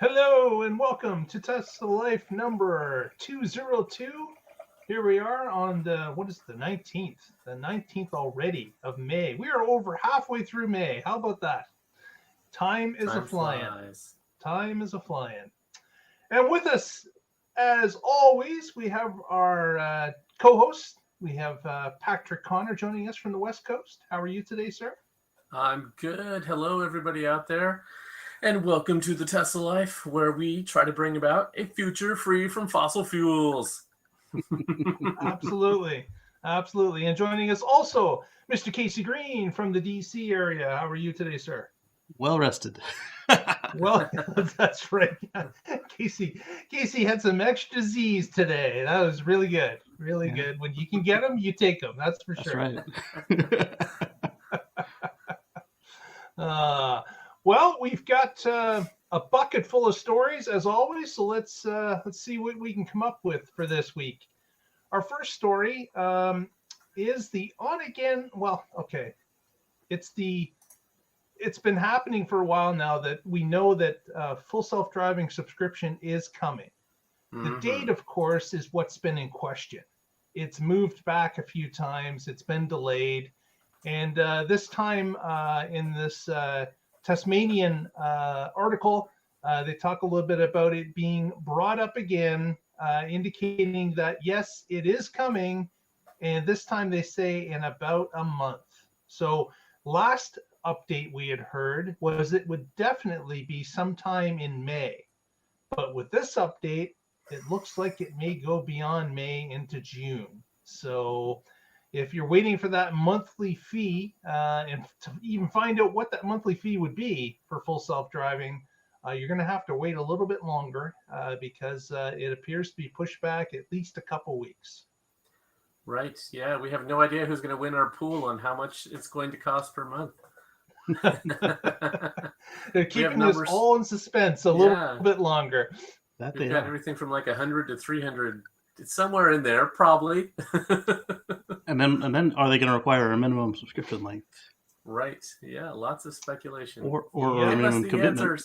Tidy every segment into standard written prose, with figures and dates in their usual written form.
Hello and welcome to Tesla Life number 202. Here we are on what is the 19th? The 19th already of May. We are over halfway through May. How about that? Time is Time a-flying. flies. Time is a-flying. And with us, as always, we have our co-host. We have Patrick Connor joining us from the West Coast. How are you today, sir? I'm good. Hello, everybody out there. And welcome to the Tesla Life, where we try to bring about a future free from fossil fuels. Absolutely. Absolutely. And joining us also, Mr. Casey Green from the DC area. How are you today, sir? Well rested. Well, that's right. Casey had some extra Z's today. That was really good. Really good. When you can get them, you take them. That's for sure. That's right. Well, we've got a bucket full of stories as always. So let's see what we can come up with for this week. Our first story is the on again. Well, okay, it's been happening for a while now that we know that full self-driving subscription is coming. The date, of course, is what's been in question. It's moved back a few times. It's been delayed. And this time in this Tasmanian article, they talk a little bit about it being brought up again, indicating that, yes, it is coming. And this time they say in about a month. So last update we had heard was it would definitely be sometime in May. But with this update, it looks like it may go beyond May into June. So if you're waiting for that monthly fee and to even find out what that monthly fee would be for full self-driving, you're going to have to wait a little bit longer because it appears to be pushed back at least a couple weeks. Right. Yeah, we have no idea who's going to win our pool on how much it's going to cost per month. They're keeping this all in suspense a little bit longer. We've got everything from like 100 to 300. It's somewhere in there, probably. And then are they going to require a minimum subscription length? Right. Yeah, lots of speculation. Or a minimum commitment.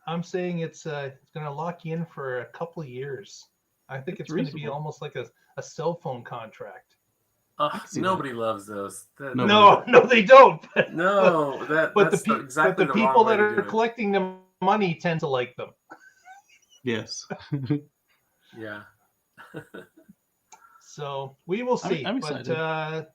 I'm saying it's going to lock you in for a couple of years. I think it's going to be almost like a cell phone contract. Nobody loves those. No, they don't. No, but the people that are collecting the money tend to like them. Yes. Yeah. So we will see. I'm excited. But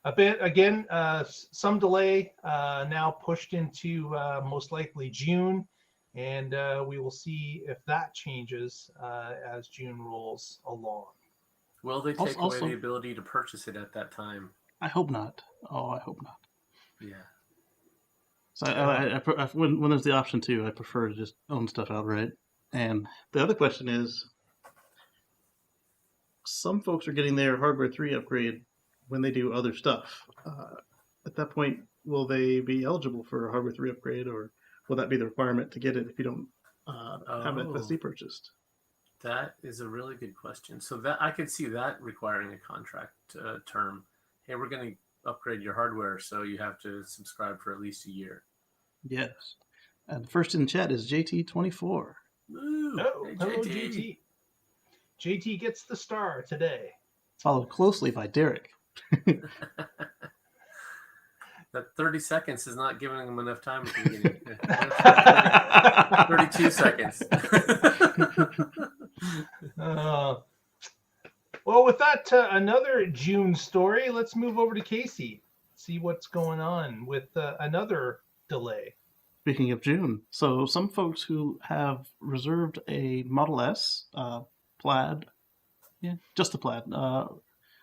a bit again, some delay now pushed into most likely June, and we will see if that changes as June rolls along. Will they take away the ability to purchase it at that time? I hope not. Oh, I hope not. Yeah. So when there's the option to, I prefer to just own stuff outright. And the other question is, some folks are getting their hardware 3 upgrade when they do other stuff. At that point, will they be eligible for a hardware 3 upgrade, or will that be the requirement to get it if you don't have an FSD purchased? That is a really good question. So that I could see that requiring a contract term. Hey, we're going to upgrade your hardware, so you have to subscribe for at least a year. Yes. And the first in the chat is JT24. Ooh, hey, hello, JT. JT gets the star today. Followed closely by Derek. That 30 seconds is not giving him enough time at the beginning. 32 seconds. Well, with that, another June story, let's move over to Casey. See what's going on with another delay. Speaking of June, so some folks who have reserved a Model S, plaid, just the plaid. I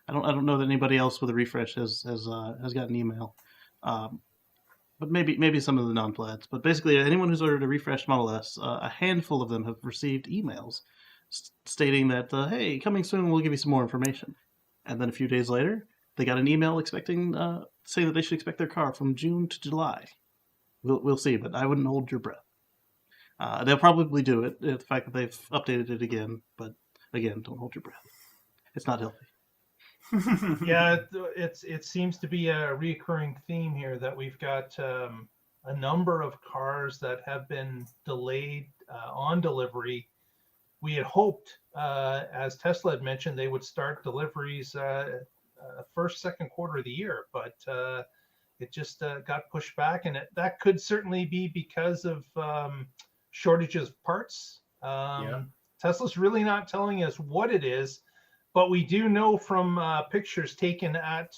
don't know that anybody else with a refresh has got an email, but maybe some of the non-plaids. But basically, anyone who's ordered a refreshed Model S, a handful of them have received emails stating that, hey, coming soon, we'll give you some more information. And then a few days later, they got an email saying that they should expect their car from June to July. We'll see, but I wouldn't hold your breath. They'll probably do it, the fact that they've updated it again. But again, don't hold your breath. It's not healthy. Yeah, it seems to be a recurring theme here that we've got a number of cars that have been delayed on delivery. We had hoped, as Tesla had mentioned, they would start deliveries first, second quarter of the year, but it just got pushed back, and that could certainly be because of shortages of parts. Tesla's really not telling us what it is, but we do know from pictures taken at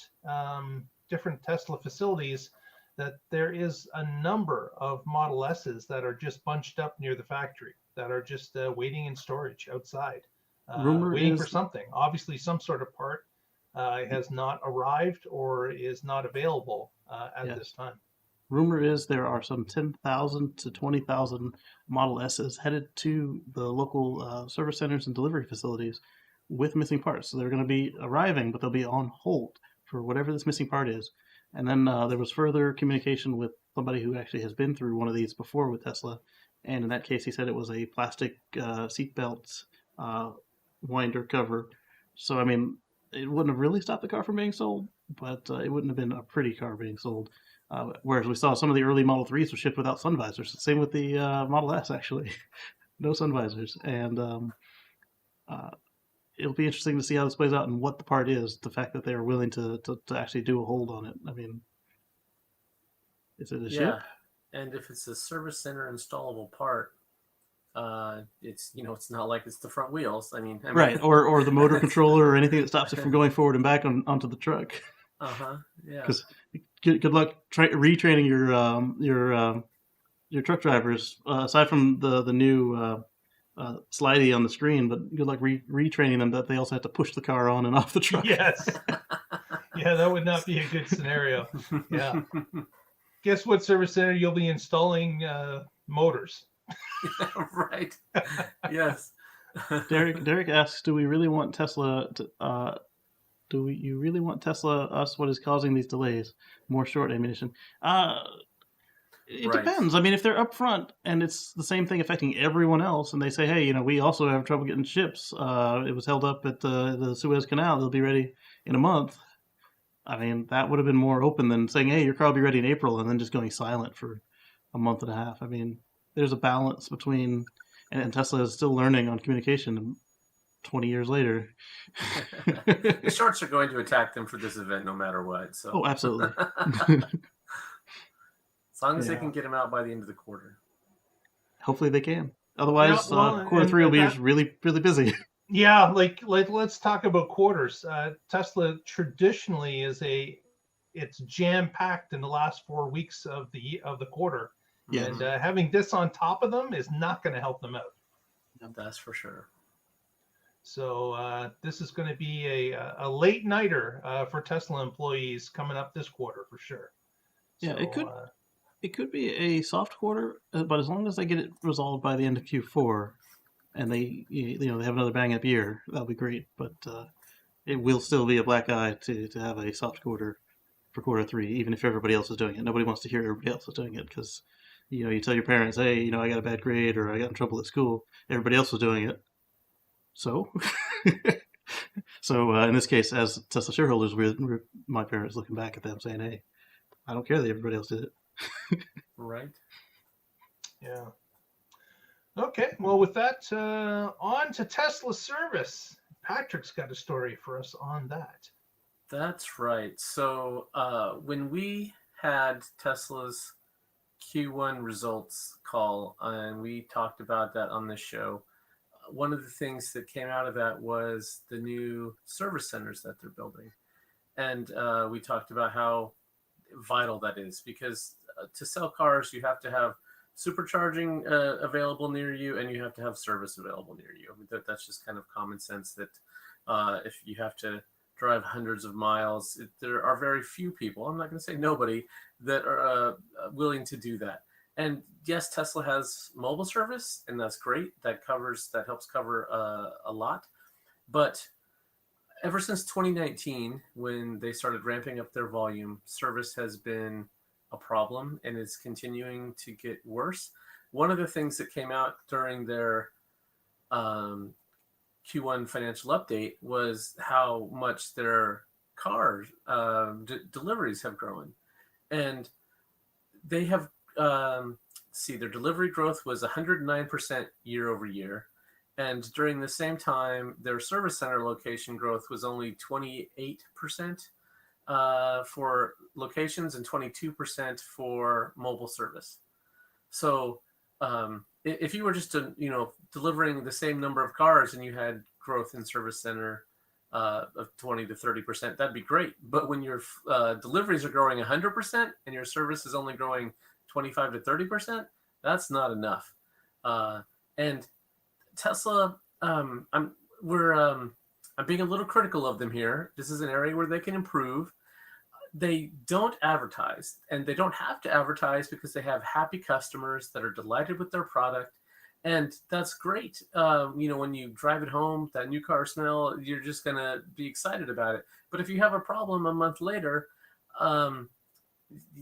different Tesla facilities that there is a number of Model S's that are just bunched up near the factory, that are just waiting in storage outside, waiting for something. Obviously, some sort of part has not arrived or is not available at this time. Rumor is there are some 10,000 to 20,000 Model S's headed to the local service centers and delivery facilities with missing parts. So they're going to be arriving, but they'll be on hold for whatever this missing part is. And then there was further communication with somebody who actually has been through one of these before with Tesla. And in that case, he said it was a plastic seatbelt winder cover. So, I mean, it wouldn't have really stopped the car from being sold, but it wouldn't have been a pretty car being sold. Whereas we saw some of the early Model 3s were shipped without sun visors. Same with the Model S, actually. No sun visors. And it'll be interesting to see how this plays out and what the part is, the fact that they are willing to actually do a hold on it. I mean, is it a ship? And if it's a service center installable part, it's it's not like it's the front wheels. I mean right, or the motor controller or anything that stops it from going forward and back onto the truck. Yeah. Because good luck retraining your truck drivers. Aside from the new slidey on the screen, but good luck retraining them that they also have to push the car on and off the truck. Yes. Yeah, that would not be a good scenario. Yeah. Guess what service center you'll be installing motors? Right. Yes. Derek asks, "Do we really want Tesla to? You really want Tesla us? What is causing these delays? More short ammunition? It depends. I mean, if they're upfront and it's the same thing affecting everyone else, and they say, hey, we also have trouble getting ships. It was held up at the Suez Canal. They'll be ready in a month. I mean, that would have been more open than saying, hey, your car will be ready in April, and then just going silent for a month and a half. I mean, there's a balance between, and Tesla is still learning on communication 20 years later. The shorts are going to attack them for this event no matter what. So. Oh, absolutely. As long as they can get them out by the end of the quarter. Hopefully they can. Otherwise, quarter three will be really, really busy. Yeah, like let's talk about quarters. Tesla traditionally it's jam packed in the last 4 weeks of the quarter, and having this on top of them is not going to help them out. That's for sure. So this is going to be a late nighter for Tesla employees coming up this quarter for sure. Yeah, so, it could be a soft quarter, but as long as they get it resolved by the end of Q4, and they have another bang up year, that'll be great. But it will still be a black eye to have a soft quarter for quarter three, even if everybody else is doing it. Nobody wants to hear everybody else is doing it because you tell your parents, hey, I got a bad grade or I got in trouble at school. Everybody else was doing it. So, in this case, as Tesla shareholders, we're my parents looking back at them saying, hey, I don't care that everybody else did it. Right. Yeah. Okay. Well, with that, on to Tesla service. Patrick's got a story for us on that. That's right. So when we had Tesla's Q1 results call, and we talked about that on this show, one of the things that came out of that was the new service centers that they're building. And we talked about how vital that is because to sell cars, you have to have supercharging available near you, and you have to have service available near you. I mean, that's just kind of common sense that if you have to drive hundreds of miles, there are very few people, I'm not going to say nobody, that are willing to do that. And yes, Tesla has mobile service, and that's great. That helps cover a lot. But ever since 2019, when they started ramping up their volume, service has been a problem, and it's continuing to get worse. One of the things that came out during their Q1 financial update was how much their car deliveries have grown. And they have see, their delivery growth was 109% year over year. And during the same time, their service center location growth was only 28% for locations and 22% for mobile service. So if you were just delivering the same number of cars and you had growth in service center of 20 to 30%, that'd be great. But when your deliveries are growing 100% and your service is only growing 25 to 30%, that's not enough. And Tesla, I'm being a little critical of them here. This is an area where they can improve. They don't advertise, and they don't have to advertise because they have happy customers that are delighted with their product. And that's great. When you drive it home, that new car smell, you're just going to be excited about it. But if you have a problem a month later, now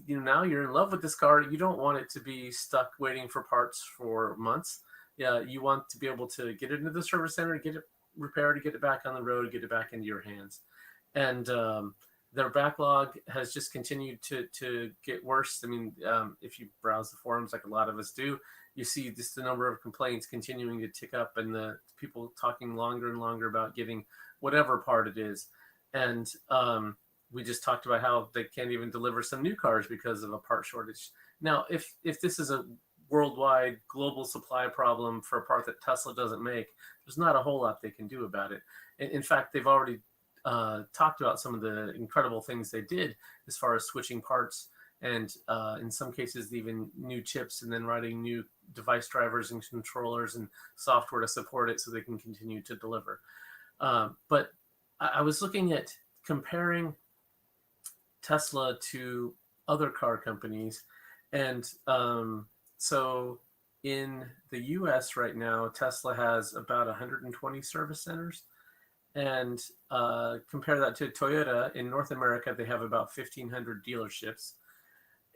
you're in love with this car. You don't want it to be stuck waiting for parts for months. Yeah, you want to be able to get it into the service center, get it repaired, get it back on the road, get it back into your hands. And their backlog has just continued to get worse. I mean, if you browse the forums like a lot of us do, you see just the number of complaints continuing to tick up, and the people talking longer and longer about getting whatever part it is. And we just talked about how they can't even deliver some new cars because of a part shortage. Now, if this is a worldwide global supply problem for a part that Tesla doesn't make, there's not a whole lot they can do about it. In fact, they've already talked about some of the incredible things they did as far as switching parts, and in some cases even new chips, and then writing new device drivers and controllers and software to support it so they can continue to deliver. But I was looking at comparing Tesla to other car companies, and so in the US right now, Tesla has about 120 service centers. And compare that to Toyota. In North America, they have about 1,500 dealerships.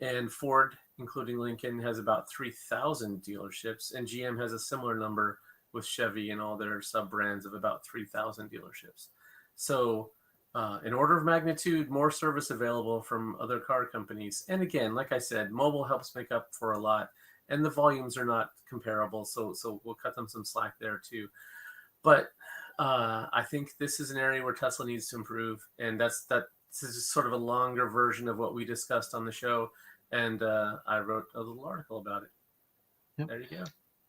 And Ford, including Lincoln, has about 3,000 dealerships. And GM has a similar number with Chevy and all their sub-brands of about 3,000 dealerships. So in order of magnitude, more service available from other car companies. And again, like I said, mobile helps make up for a lot. And the volumes are not comparable. So we'll cut them some slack there too. But I think this is an area where Tesla needs to improve, and this is sort of a longer version of what we discussed on the show, and I wrote a little article about it. Yep. There you go.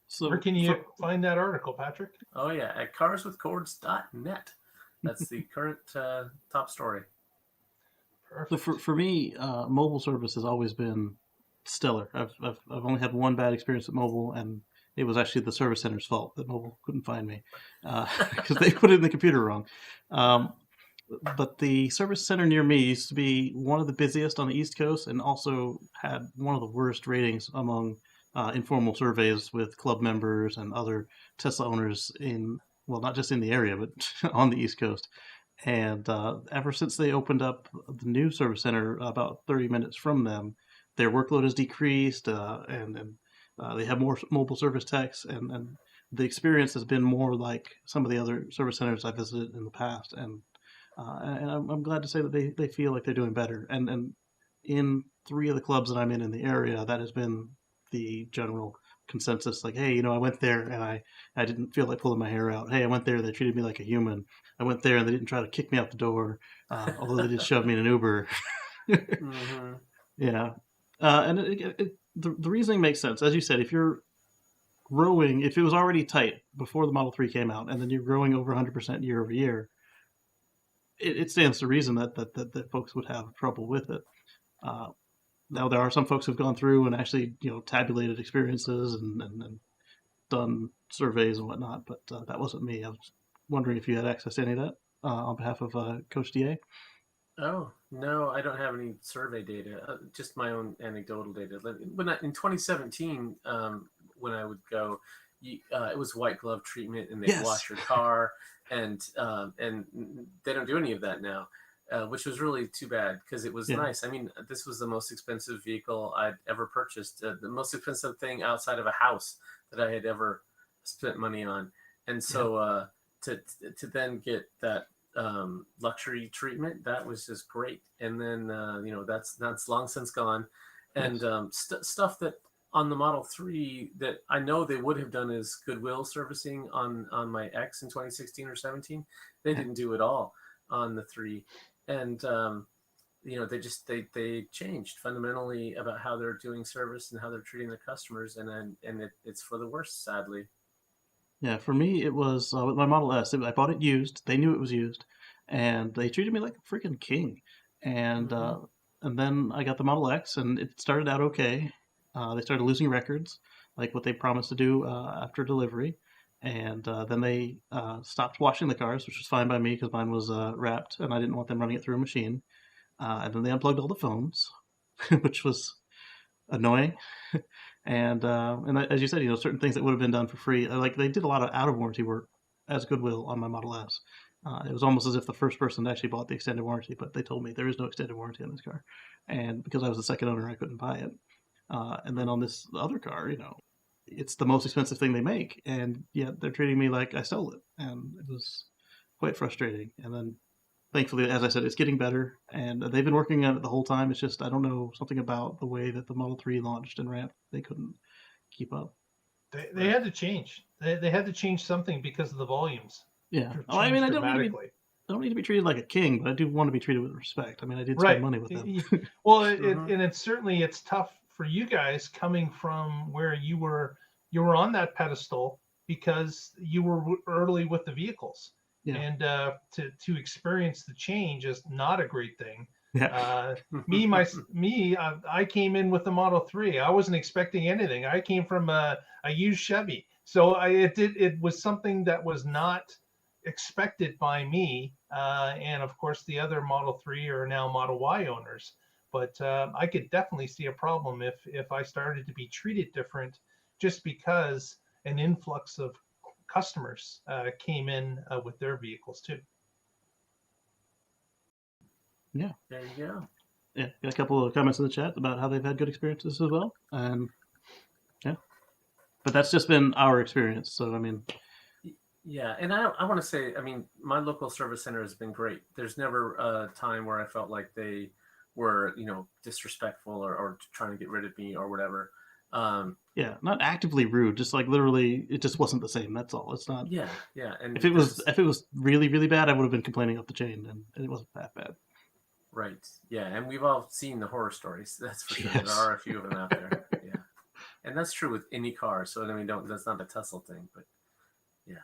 So where can you find that article, Patrick? Oh yeah, at carswithcords.net. That's the current top story. Perfect. So for me, mobile service has always been stellar. I've only had one bad experience with mobile, and it was actually the service center's fault that mobile couldn't find me because they put it in the computer wrong. But the service center near me used to be one of the busiest on the East Coast, and also had one of the worst ratings among informal surveys with club members and other Tesla owners not just in the area, but on the East Coast. And ever since they opened up the new service center about 30 minutes from them, their workload has decreased, and they have more mobile service techs, and the experience has been more like some of the other service centers I visited in the past. And I'm glad to say that they feel like they're doing better. And in 3 of the clubs that I'm in the area, that has been the general consensus. Like, hey, I went there and I didn't feel like pulling my hair out. Hey, I went there, they treated me like a human. I went there and they didn't try to kick me out the door, although they did shove me in an Uber. Mm-hmm. Yeah. And the reasoning makes sense. As you said, if you're growing, if it was already tight before the Model 3 came out, and then you're growing over 100% year over year, it stands to reason that folks would have trouble with it. Now, there are some folks who've gone through and actually, tabulated experiences and done surveys and whatnot, but that wasn't me. I was wondering if you had access to any of that on behalf of Coach DA. Oh, no, I don't have any survey data, just my own anecdotal data. In 2017, when I would go, it was white glove treatment, and they'd wash your car, and they don't do any of that now, which was really too bad because it was nice. I mean, this was the most expensive vehicle I'd ever purchased, the most expensive thing outside of a house that I had ever spent money on. And so to then get that luxury treatment, that was just great. And then that's long since gone, And stuff that on the Model 3 that I know they would have done as goodwill servicing on my X in 2016 or 17. They didn't do it all on the 3. And, they changed fundamentally about how they're doing service and how they're treating their customers. And it's for the worst, sadly. Yeah, for me, it was with my Model S. I bought it used. They knew it was used, and they treated me like a freaking king. And and then I got the Model X, and it started out okay. They started losing records, like what they promised to do after delivery, and then they stopped washing the cars, which was fine by me because mine was wrapped, and I didn't want them running it through a machine. And then they unplugged all the phones, which was annoying. And as you said, certain things that would have been done for free, like they did a lot of out of warranty work as goodwill on my Model S. It was almost as if the first person actually bought the extended warranty, but they told me there is no extended warranty on this car, and because I was the second owner, I couldn't buy it. And then on this other car, it's the most expensive thing they make, and yet they're treating me like I stole it, and it was quite frustrating. And then thankfully, as I said, it's getting better, and they've been working on it the whole time. It's just, I don't know, something about the way that the Model 3 launched and ramped, they couldn't keep up. They had to change. They had to change something because of the volumes. Yeah. Oh, I mean, I don't need to be treated like a king, but I do want to be treated with respect. I mean, I did spend money with them. Well, and it's tough for you guys coming from where you were on that pedestal because you were early with the vehicles. Yeah. And to experience the change is not a great thing. Yeah. I came in with the Model 3. I wasn't expecting anything. I came from a used Chevy, so it was something that was not expected by me. And of course, the other Model 3 are now Model Y owners. But I could definitely see a problem if I started to be treated different just because an influx of customers came in with their vehicles too. Yeah. There you go. Yeah, got a couple of comments in the chat about how they've had good experiences as well. And yeah, but that's just been our experience. So, I mean. Yeah, and I want to say, I mean, my local service center has been great. There's never a time where I felt like they were, disrespectful or trying to get rid of me or whatever. Yeah, not actively rude, just like literally, it just wasn't the same. That's all. It's not. Yeah. And if it was really, really bad, I would have been complaining up the chain, and it wasn't that bad. Right. Yeah, and we've all seen the horror stories. That's for sure. Yes. There are a few of them out there. Yeah, and that's true with any car. So I mean, that's not a Tesla thing, but yeah.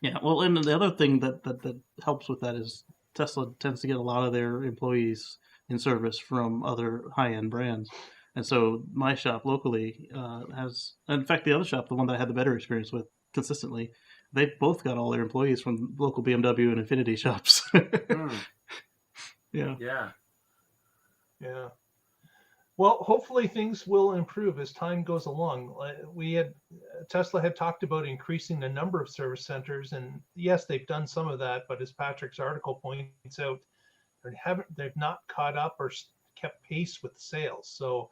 Yeah. Well, and the other thing that helps with that is Tesla tends to get a lot of their employees in service from other high-end brands. And so my shop locally has, in fact, the other shop, the one that I had the better experience with consistently, they've both got all their employees from local BMW and Infiniti shops. Yeah. Well, hopefully things will improve as time goes along. Tesla had talked about increasing the number of service centers, and yes, they've done some of that. But as Patrick's article points out, they've not caught up or kept pace with sales. So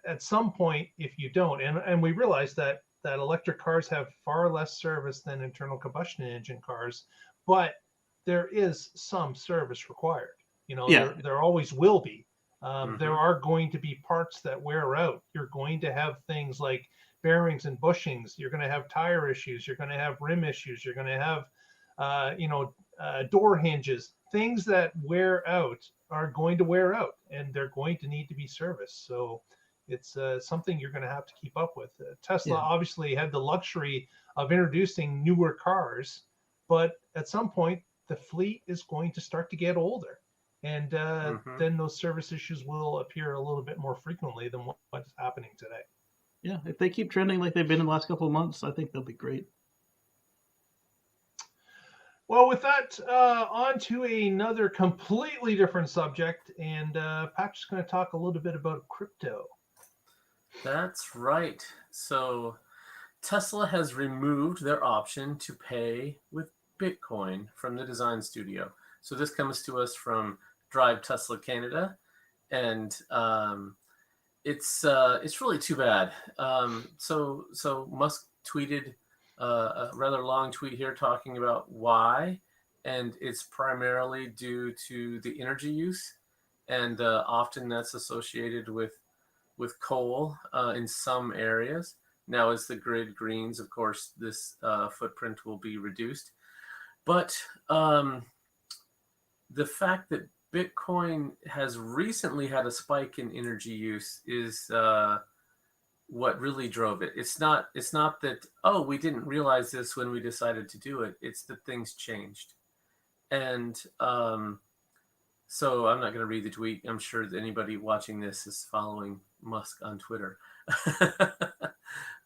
at some point, if you don't, and we realize that electric cars have far less service than internal combustion engine cars, but there is some service required. There always will be. There are going to be parts that wear out. You're going to have things like bearings and bushings. You're going to have tire issues. You're going to have rim issues. You're going to have door hinges. Things that wear out are going to wear out, and they're going to need to be serviced. So it's something you're going to have to keep up with. Tesla obviously had the luxury of introducing newer cars, but at some point the fleet is going to start to get older. And then those service issues will appear a little bit more frequently than what's happening today. Yeah, if they keep trending like they've been in the last couple of months, I think they'll be great. Well, with that, on to another completely different subject. And Patrick's going to talk a little bit about crypto. That's right. So Tesla has removed their option to pay with Bitcoin from the design studio. So this comes to us from Drive Tesla Canada, and it's really too bad. So Musk tweeted a rather long tweet here talking about why, and it's primarily due to the energy use, and often that's associated with with coal in some areas. Now, as the grid greens, of course, this footprint will be reduced. But the fact that Bitcoin has recently had a spike in energy use is what really drove it. It's not that, oh, we didn't realize this when we decided to do it. It's that things changed. And so I'm not going to read the tweet. I'm sure that anybody watching this is following Musk on Twitter.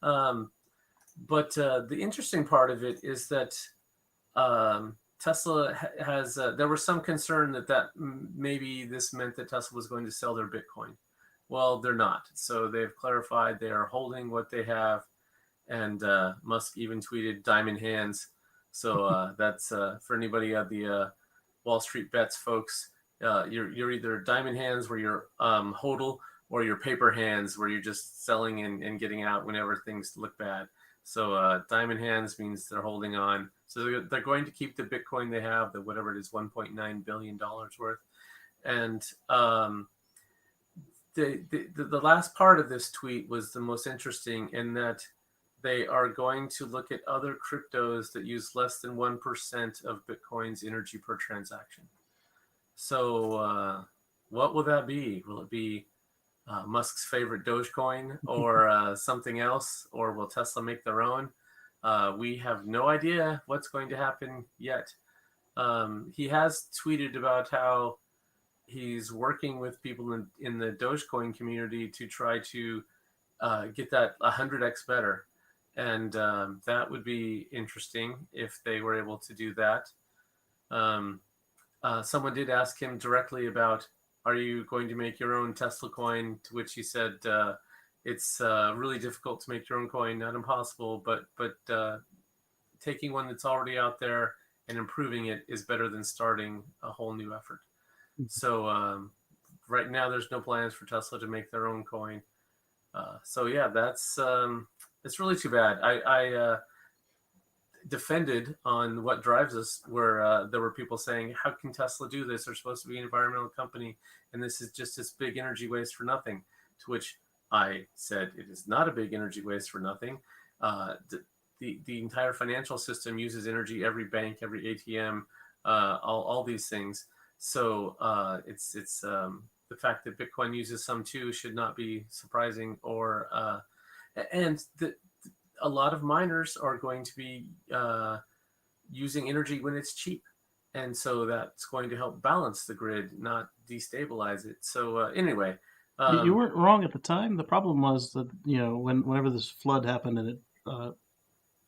But the interesting part of it is that Tesla has, there was some concern that maybe this meant that Tesla was going to sell their Bitcoin. Well, they're not. So they've clarified they are holding what they have. And Musk even tweeted diamond hands. So that's for anybody at the Wall Street Bets folks. You're either diamond hands where you're hodl, or your paper hands where you're just selling and getting out whenever things look bad. So diamond hands means they're holding on. So they're going to keep the Bitcoin they have, the whatever it is, $1.9 billion worth. And the last part of this tweet was the most interesting, in that they are going to look at other cryptos that use less than 1% of Bitcoin's energy per transaction. So what will that be? Will it be Musk's favorite Dogecoin or something else? Or will Tesla make their own? We have no idea what's going to happen yet. He has tweeted about how he's working with people in the Dogecoin community to try to get that 100x better. And that would be interesting if they were able to do that. Someone did ask him directly about, are you going to make your own Tesla coin? To which he said, it's really difficult to make your own coin, not impossible, but taking one that's already out there and improving it is better than starting a whole new effort. So right now there's no plans for Tesla to make their own coin. So yeah, that's it's really too bad. I defended on What Drives Us, where there were people saying, how can Tesla do this? They're supposed to be an environmental company, and this is just this big energy waste for nothing. To which I said, it is not a big energy waste for nothing. The entire financial system uses energy, every bank, every ATM, all these things. So it's the fact that Bitcoin uses some too should not be surprising. A lot of miners are going to be using energy when it's cheap. And so that's going to help balance the grid, not destabilize it. So anyway. You weren't wrong at the time. The problem was that, whenever this flood happened and it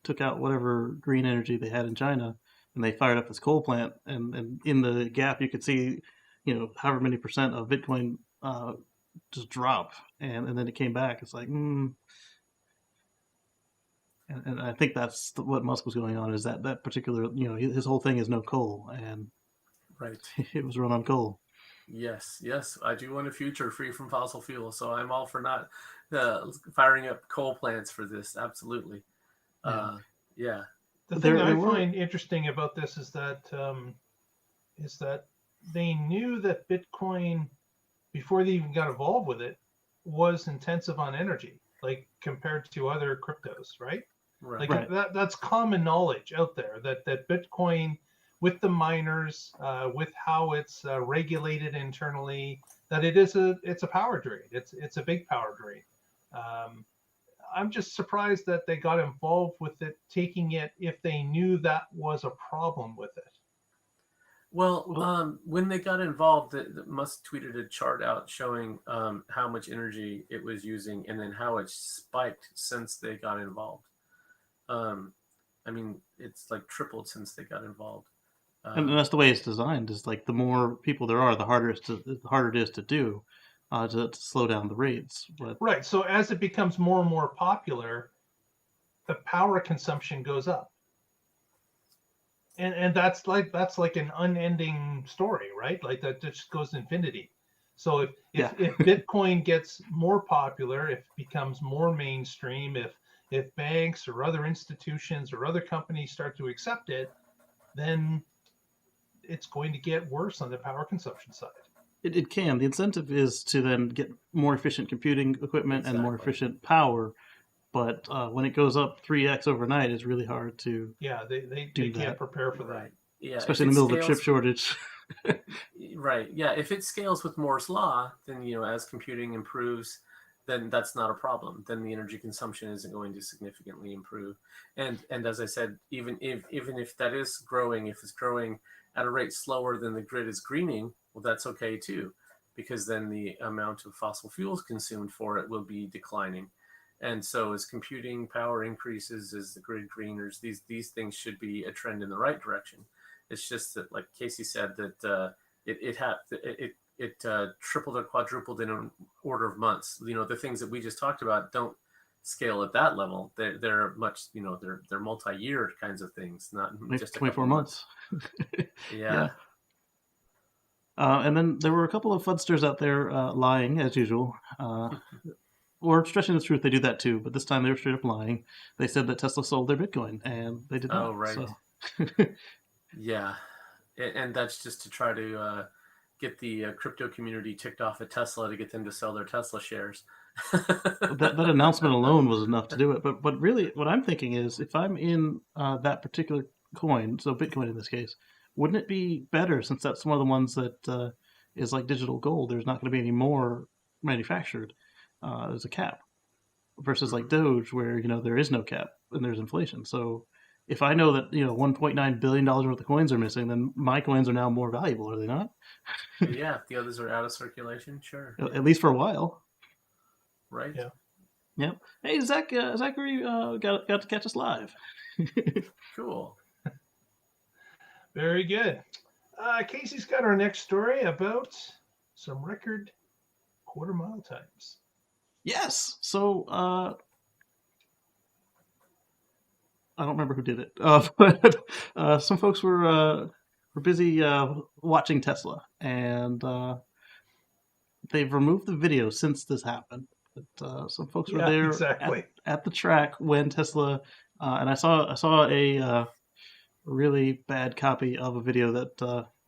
took out whatever green energy they had in China, and they fired up this coal plant, and in the gap you could see, however many percent of Bitcoin just drop, and then it came back. It's like, And I think that's what Musk was going on, is that particular, his whole thing is no coal, and right, it was run on coal. Yes, I do want a future free from fossil fuel, so I'm all for not firing up coal plants for this. Absolutely. Yeah. The thing I find interesting about this is that they knew that Bitcoin, before they even got involved with it, was intensive on energy, like compared to other cryptos, right? Right. Like that's common knowledge out there that Bitcoin, with the miners, with how it's regulated internally, that it's a power drain. It's a big power drain. I'm just surprised that they got involved with it, taking it, if they knew that was a problem with it. Well, when they got involved, Musk tweeted a chart out showing how much energy it was using, and then how it spiked since they got involved. I mean, it's like tripled since they got involved. And that's the way it's designed. Is like the more people there are, the harder it is to do, to slow down the rates. But right. So as it becomes more and more popular, the power consumption goes up, and that's like an unending story, right? Like that just goes to infinity. So if Bitcoin gets more popular, if it becomes more mainstream, if banks or other institutions or other companies start to accept it, then it's going to get worse on the power consumption side. It can. The incentive is to then get more efficient computing equipment and more Exactly. efficient power. But when it goes up 3x overnight, it's really hard to Yeah, they do can't that, prepare for that. Right. Yeah. especially in the middle of a chip shortage. Right. Yeah. If it scales with Moore's law, then as computing improves, then that's not a problem. Then the energy consumption isn't going to significantly improve. And as I said, even if that is growing, if it's growing at a rate slower than the grid is greening, well, that's okay too, because then the amount of fossil fuels consumed for it will be declining. And so as computing power increases, as the grid greeners, these things should be a trend in the right direction. It's just that, like Casey said, that it tripled or quadrupled in an order of months. The things that we just talked about don't scale at that level. They're much, they're multi-year kinds of things, not just 24 months. Yeah. And then there were a couple of fudsters out there lying, as usual. Or stretching the truth, they do that too, but this time they were straight up lying. They said that Tesla sold their Bitcoin, and they did not. Oh, right. So. Yeah. And that's just to try to get the crypto community ticked off at Tesla to get them to sell their Tesla shares. that announcement alone was enough to do it. But really, what I'm thinking is, if I'm in that particular coin, so Bitcoin in this case, wouldn't it be better, since that's one of the ones that is like digital gold, there's not going to be any more manufactured. There's a cap, versus like Doge, where there is no cap and there's inflation. So if I know that $1.9 billion worth of coins are missing, then my coins are now more valuable, are they not? Yeah, if the others are out of circulation, sure. At least for a while. Right. Yeah. Yep. Hey, Zachary got to catch us live. Cool. Very good. Casey's got our next story about some record quarter-mile times. Yes. So I don't remember who did it, but some folks were busy watching Tesla, and they've removed the video since this happened. But some folks were there exactly. at the track when Tesla, and I saw a really bad copy of a video that,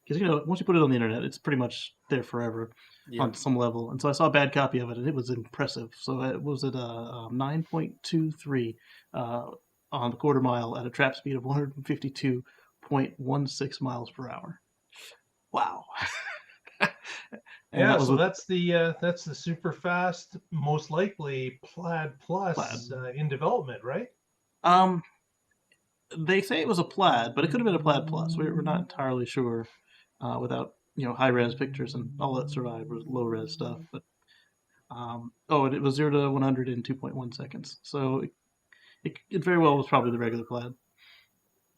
because once you put it on the internet, it's pretty much there forever. On some level, and so I saw a bad copy of it, and it was impressive. So it was at 9.23 on the quarter mile at a trap speed of 152.16 miles per hour. Wow! Yeah, so that's the super fast, most likely Plaid Plus in development, right? They say it was a Plaid, but it could have been a Plaid Plus. We're not entirely sure without high res pictures and all that survived was low res stuff. But and it was 0 to 100 in 2.1 seconds. So it very well was probably the regular Plaid.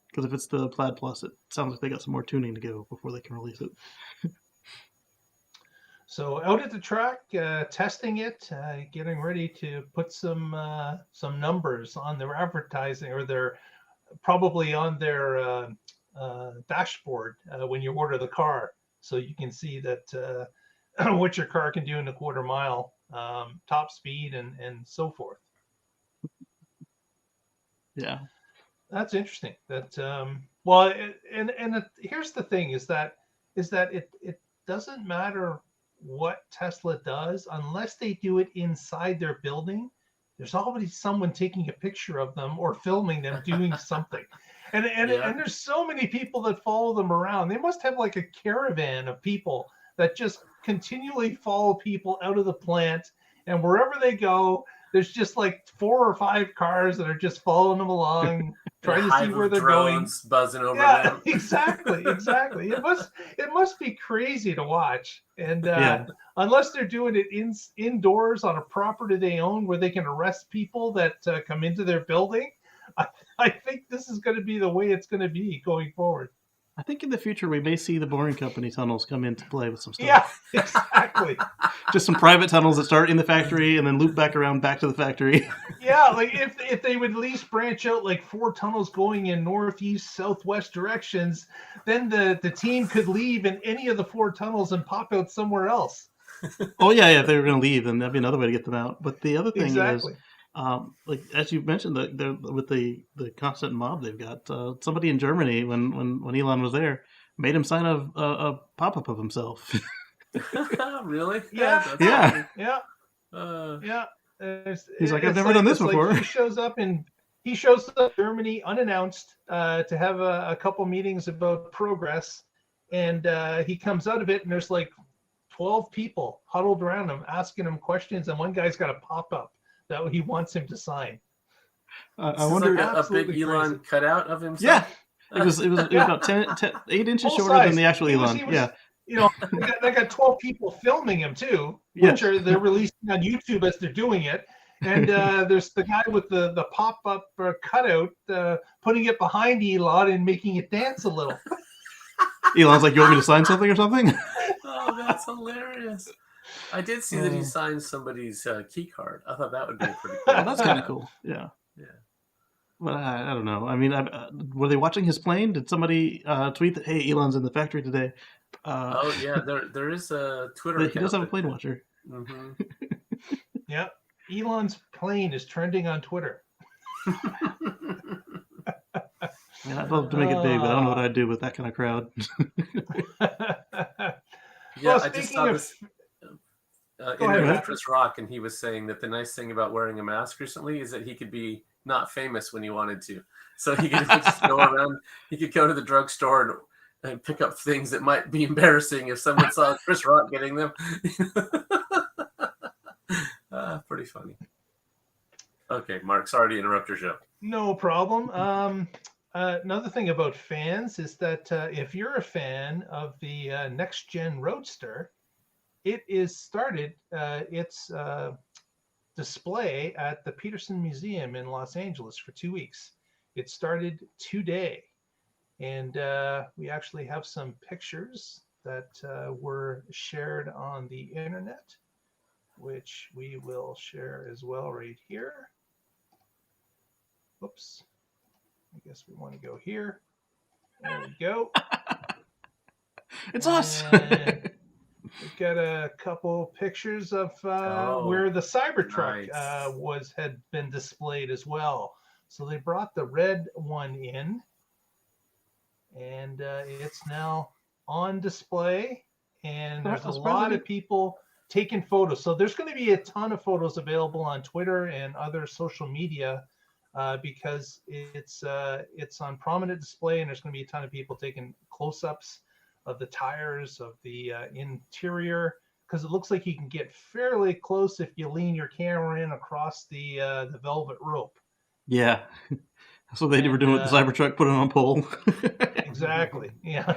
Because if it's the Plaid Plus, it sounds like they got some more tuning to go before they can release it. So out at the track, testing it, getting ready to put some numbers on their advertising, or their probably on their dashboard when you order the car, so you can see that what your car can do in a quarter mile, top speed, and so forth. Yeah, that's interesting. That here's the thing: is that it doesn't matter what Tesla does unless they do it inside their building. There's always someone taking a picture of them or filming them doing something. And there's so many people that follow them around. They must have like a caravan of people that just continually follow people out of the plant, and wherever they go, there's just like 4 or 5 cars that are just following them along, trying to see where they're going. Buzzing over them. Exactly. It must be crazy to watch. And unless they're doing it indoors on a property they own, where they can arrest people that come into their building, I think this is going to be the way it's going to be going forward. I think in the future we may see the Boring Company tunnels come into play with some stuff. Yeah, exactly. Just some private tunnels that start in the factory and then loop back around back to the factory. Yeah, like if they would at least branch out like 4 tunnels going in northeast, southwest directions, then the team could leave in any of the 4 tunnels and pop out somewhere else. Oh yeah, if they were going to leave, then that'd be another way to get them out. But the other thing is, like as you mentioned, with the constant mob they've got, somebody in Germany when Elon was there made him sign a pop-up of himself. Really? Yeah. That's Yeah. funny. Yeah. Uh, Yeah. He's like, I've It's never done this it's before. he shows up in Germany unannounced to have a couple meetings about progress, and he comes out of it, and there's like 12 people huddled around him asking him questions, and one guy's got a pop-up that he wants him to sign. I this is wonder. like a big Absolutely Elon crazy. cutout of himself. Yeah, it was about 8 inches Full shorter than size. the actual He was- Elon. he was- Yeah, You know, they got 12 people filming him too, Yes. which they're releasing on YouTube as they're doing it. And there's the guy with the pop-up cutout putting it behind Elon and making it dance a little. Elon's like, you want me to sign something or something? Oh, that's hilarious. I did see that he signed somebody's key card. I thought that would be pretty cool. Oh, that's kind of cool. Yeah. Yeah. But I don't know. I mean, were they watching his plane? Did somebody tweet that, hey, Elon's in the factory today? Oh yeah, there is a Twitter account. He does have a plane watcher. Mm-hmm. Yeah. Elon's plane is trending on Twitter. Yeah, I'd love to make it big, but I don't know what I'd do with that kind of crowd. Yeah, Well, I just speaking saw of- this Go ahead, interview with Patrick. Chris Rock, and he was saying that the nice thing about wearing a mask recently is that he could be not famous when he wanted to. So he could just go around. He could go to the drugstore and pick up things that might be embarrassing if someone saw Chris Rock getting them. Pretty funny. Okay, Mark, sorry to interrupt your show. No problem. Another thing about fans is that if you're a fan of the NextGen Roadster, it is started its display at the Petersen Museum in Los Angeles for 2 weeks. It started today, and we actually have some pictures that were shared on the internet, which we will share as well right here. Oops. I guess we want to go here. There we go. It's us. And we've got a couple pictures of where the CyberTruck nice. had been displayed as well. So they brought the red one in, and it's now on display. And there's a lot of people taking photos. So there's going to be a ton of photos available on Twitter and other social media. Because it's on prominent display, and there's going to be a ton of people taking close-ups of the tires, of the interior, because it looks like you can get fairly close if you lean your camera in across the velvet rope. Yeah. That's what they were doing with the Cybertruck, put it on pole. Exactly. Yeah.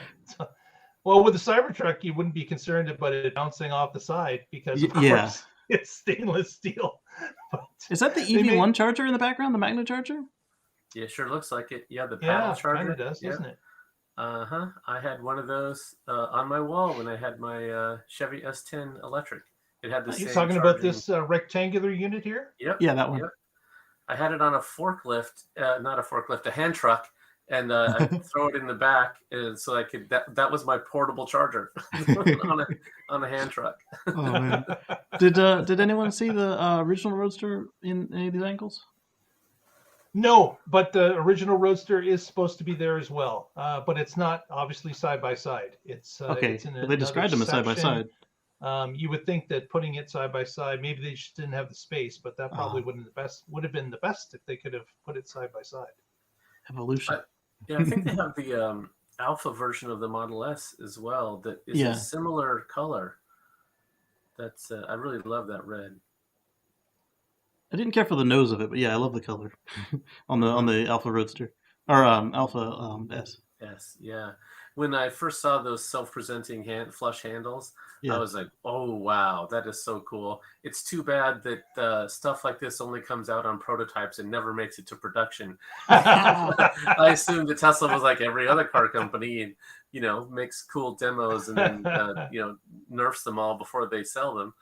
Well, with the Cybertruck, you wouldn't be concerned about it bouncing off the side because, of course, it's stainless steel. But is that the EV1 charger in the background, the magnet charger? Yeah, sure looks like it. Yeah, the paddle charger. Kind of does, doesn't it? Uh-huh. I had one of those on my wall when I had my Chevy S10 electric. It had the same. You're talking about this rectangular unit here? Yep. Yeah, that one. Yep. I had it on a forklift, not a forklift, a hand truck, and I throw it in the back, and so I could. That was my portable charger on a hand truck. Oh man! Did anyone see the original Roadster in any of these angles? No, but the original Roadster is supposed to be there as well, but it's not obviously side by side. It's okay. It's in they described them as side by side. You would think that putting it side by side, maybe they just didn't have the space, but that probably would have been the best if they could have put it side by side. Evolution. Yeah, I think they have the alpha version of the Model S as well. That is a similar color. That's I really love that red. I didn't care for the nose of it, but yeah, I love the color on the Alpha Roadster or Alpha S. Yes, yeah. When I first saw those self-presenting flush handles, I was like, "Oh wow, that is so cool!" It's too bad that stuff like this only comes out on prototypes and never makes it to production. I assumed that Tesla was like every other car company, and makes cool demos and then nerfs them all before they sell them.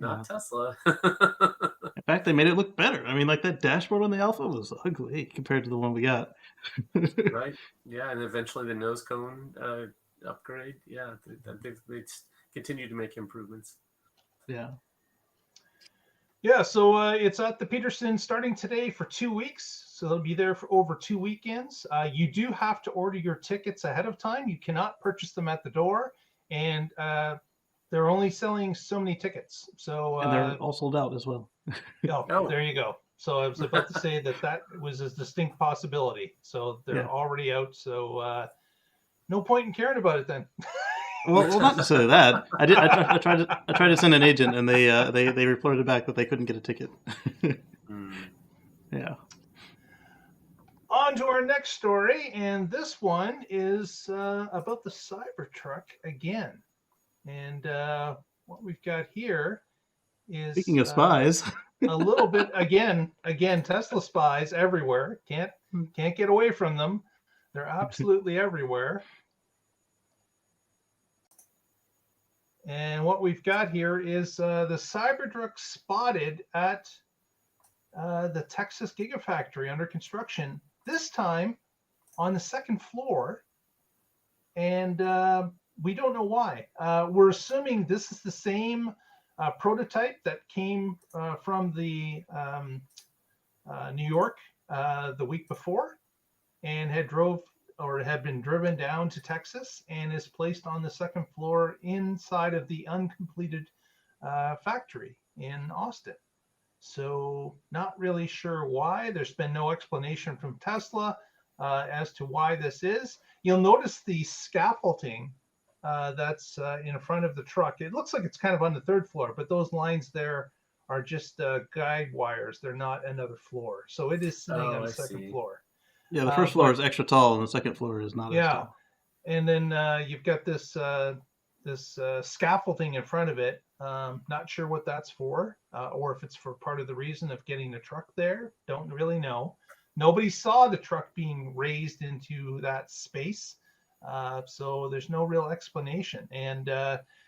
Not Tesla. In fact, they made it look better. I mean, like that dashboard on the Alpha was ugly compared to the one we got. Right. Yeah, and eventually the nose cone upgrade. Yeah, they continue to make improvements. Yeah. Yeah, so it's at the Petersen starting today for 2 weeks. So they'll be there for over 2 weekends. You do have to order your tickets ahead of time. You cannot purchase them at the door. And they're only selling so many tickets. So And they're all sold out as well. Oh. there you go. So I was about to say that was a distinct possibility. So they're already out. So no point in caring about it then. Well, not necessarily that. I tried to send an agent, and they reported back that they couldn't get a ticket. Yeah. On to our next story, and this one is about the Cybertruck again. And what we've got here is, speaking of spies, a little bit again Tesla spies everywhere. Can't get away from them. They're absolutely everywhere. And what we've got here is the Cybertruck spotted at the Texas Gigafactory under construction, this time on the second floor. And we don't know why. We're assuming this is the same prototype that came from the New York the week before and had been driven down to Texas and is placed on the second floor inside of the uncompleted factory in Austin. So not really sure why. There's been no explanation from Tesla as to why this is. You'll notice the scaffolding that's in front of the truck. It looks like it's kind of on the third floor, but those lines there are just guide wires. They're not another floor. So it is sitting on the second floor. Yeah, the first floor is extra tall, and the second floor is not as tall. And then you've got this scaffolding in front of it. Not sure what that's for, or if it's for part of the reason of getting the truck there. Don't really know. Nobody saw the truck being raised into that space, so there's no real explanation. And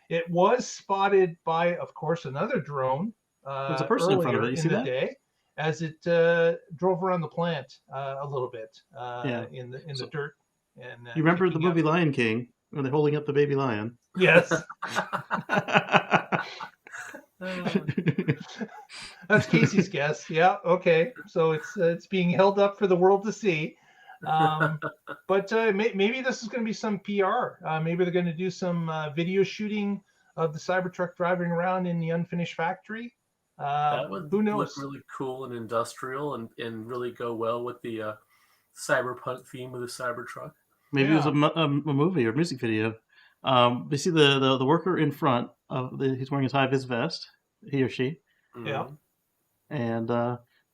it was spotted by, of course, another drone There's a person in front of it. You see that? day, as it drove around the plant a little bit in the dirt. And you remember the movie Lion King, when they're holding up the baby lion? Yes. That's Casey's guess. Yeah. Okay. So it's being held up for the world to see. But maybe this is going to be some PR. Maybe they're going to do some video shooting of the Cybertruck driving around in the unfinished factory. That would who knows? Look really cool and industrial and really go well with the cyberpunk theme of the Cybertruck. Maybe it was a movie or music video. We see the worker in front of he's wearing his high-vis vest, he or she. Yeah. And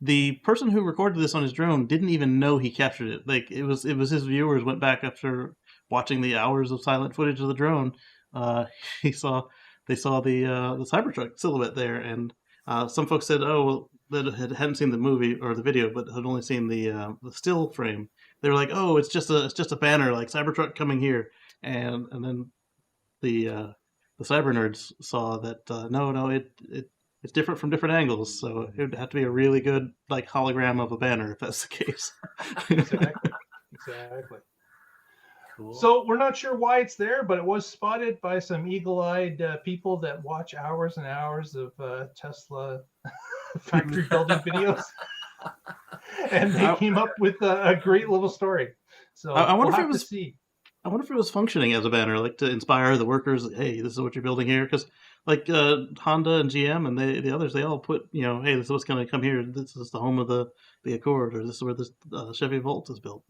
the person who recorded this on his drone didn't even know he captured it. Like it was his viewers went back after watching the hours of silent footage of the drone. They saw the Cybertruck silhouette there, and some folks said, "Oh, well, that hadn't seen the movie or the video, but had only seen the still frame." They were like, "Oh, it's just a banner, like Cybertruck coming here," and then the cyber nerds saw that no, it's different from different angles, so it would have to be a really good like hologram of a banner if that's the case. Exactly. Cool. So we're not sure why it's there, but it was spotted by some eagle-eyed people that watch hours and hours of Tesla factory building videos, and they came up with a great little story. So I wonder if it was. I wonder if it was functioning as a banner, like to inspire the workers. Hey, this is what you're building here, because like Honda and GM and the others, they all put, hey, this is what's going to come here. This is the home of the Accord, or this is where this Chevy Volt is built.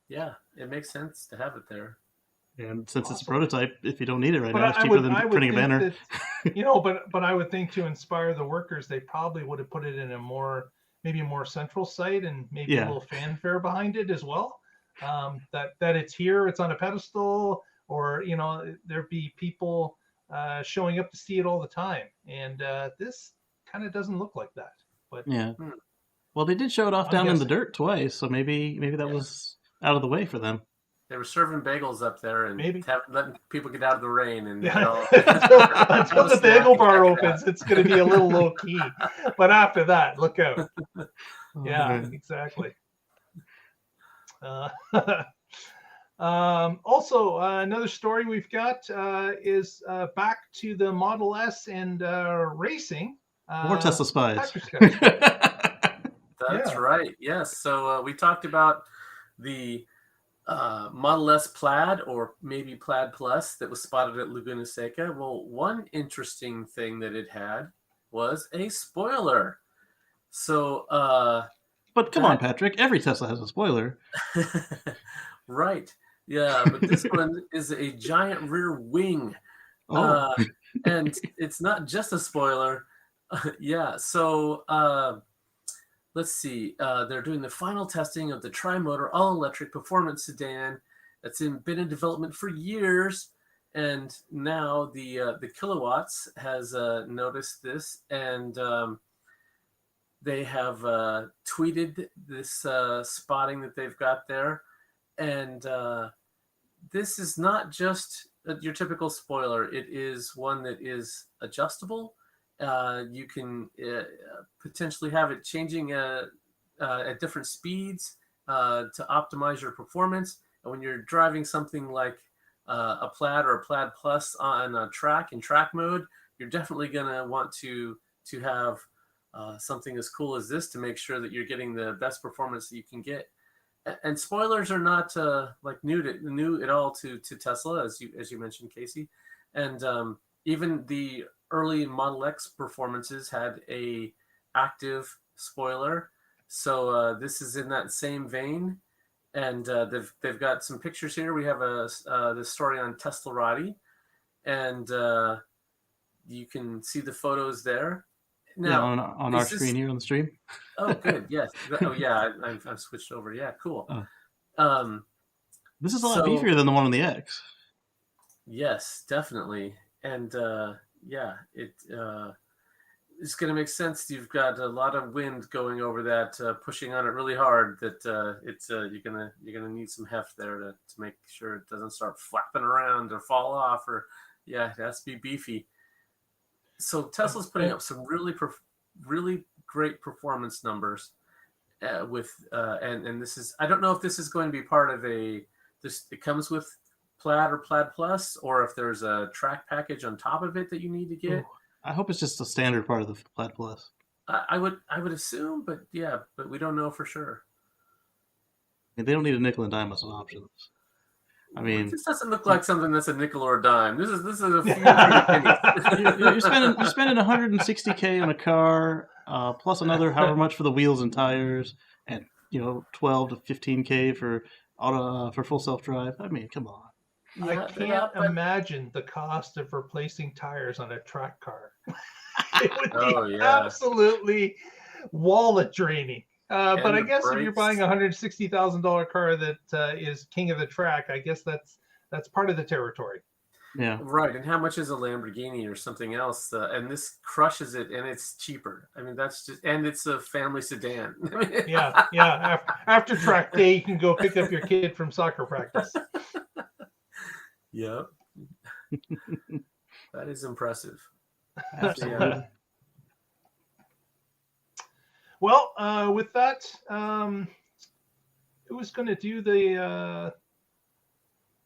Yeah, it makes sense to have it there. And since it's a prototype, if you don't need it right now, it's cheaper than printing a banner. That, but I would think to inspire the workers, they probably would have put it in maybe a more central site, and maybe a little fanfare behind it as well. That it's here, it's on a pedestal, or there'd be people showing up to see it all the time. And this kind of doesn't look like that. But well, they did show it off down in the dirt twice, so maybe that was out of the way for them. They were serving bagels up there and letting people get out of the rain. And until the bagel bar opens, it's going to be a little low key. But after that, look out. Exactly. Also, another story we've got is back to the Model S and racing. More Tesla spies. That's right. Yes. So we talked about the Model S Plaid, or maybe Plaid Plus, that was spotted at Laguna Seca. Well, one interesting thing that it had was a spoiler. So, But come on, Patrick. Every Tesla has a spoiler. right. Yeah, but this one is a giant rear wing. Oh, And it's not just a spoiler. Yeah, so let's see. They're doing the final testing of the tri-motor all-electric performance sedan that's been in development for years, and now the Kilowatts has noticed this, and they have tweeted this spotting that they've got there, and this is not just your typical spoiler. It is one that is adjustable. You can potentially have it changing at different speeds to optimize your performance. And when you're driving something like a Plaid or a Plaid Plus on a track in track mode, you're definitely going to want to have something as cool as this to make sure that you're getting the best performance that you can get. And spoilers are not like new at all to Tesla, as you mentioned, Casey. And even the early Model X performances had a active spoiler. So this is in that same vein. And they've got some pictures here. We have the story on Teslarati, and you can see the photos there. Now, yeah, on our screen here on the stream. Oh, good. Yes. Oh, yeah. I've switched over. Yeah. Cool. This is a lot beefier than the one on the X. Yes, definitely. And yeah, it's going to make sense. You've got a lot of wind going over that, pushing on it really hard. That you're gonna need some heft there to make sure it doesn't start flapping around or fall off. Or yeah, it has to be beefy. So Tesla's putting up some really great performance numbers and this is, I don't know if this is going to be part of it comes with Plaid or Plaid Plus, or if there's a track package on top of it that you need to get. Ooh, I hope it's just a standard part of the Plaid Plus. I would assume, but we don't know for sure. And they don't need a nickel and dime as options. I mean, this doesn't look like something that's a nickel or a dime. This is a few pennies. You're spending $160K on a car, plus another however much for the wheels and tires, and 12 to 15K for full self drive. I mean, come on. I can't imagine the cost of replacing tires on a track car. It would be absolutely wallet draining. But I guess if you're buying a $160,000 car that is king of the track, I guess that's part of the territory. Yeah. Right. And how much is a Lamborghini or something else? And this crushes it, and it's cheaper. I mean, and it's a family sedan. Yeah. After track day, you can go pick up your kid from soccer practice. Yep. That is impressive. Absolutely. Well, with that, who was going to do the...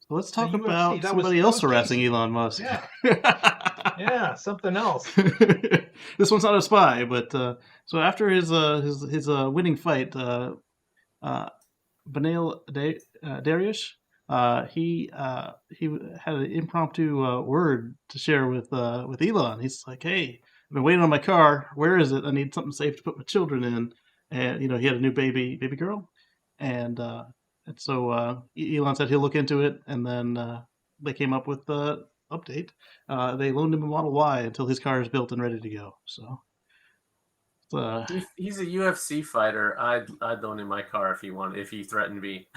So let's talk about somebody else harassing Elon Musk. Yeah, something else. This one's not a spy, but so after his winning fight, Beneil Dariush, he had an impromptu word to share with Elon. He's like, "Hey, I've been waiting on my car. Where is it? I need something safe to put my children in." And he had a new baby girl, and so Elon said he'll look into it, and then they came up with the update. They loaned him a Model Y until his car is built and ready to go. So he's a UFC fighter. I'd loan him my car if he threatened me.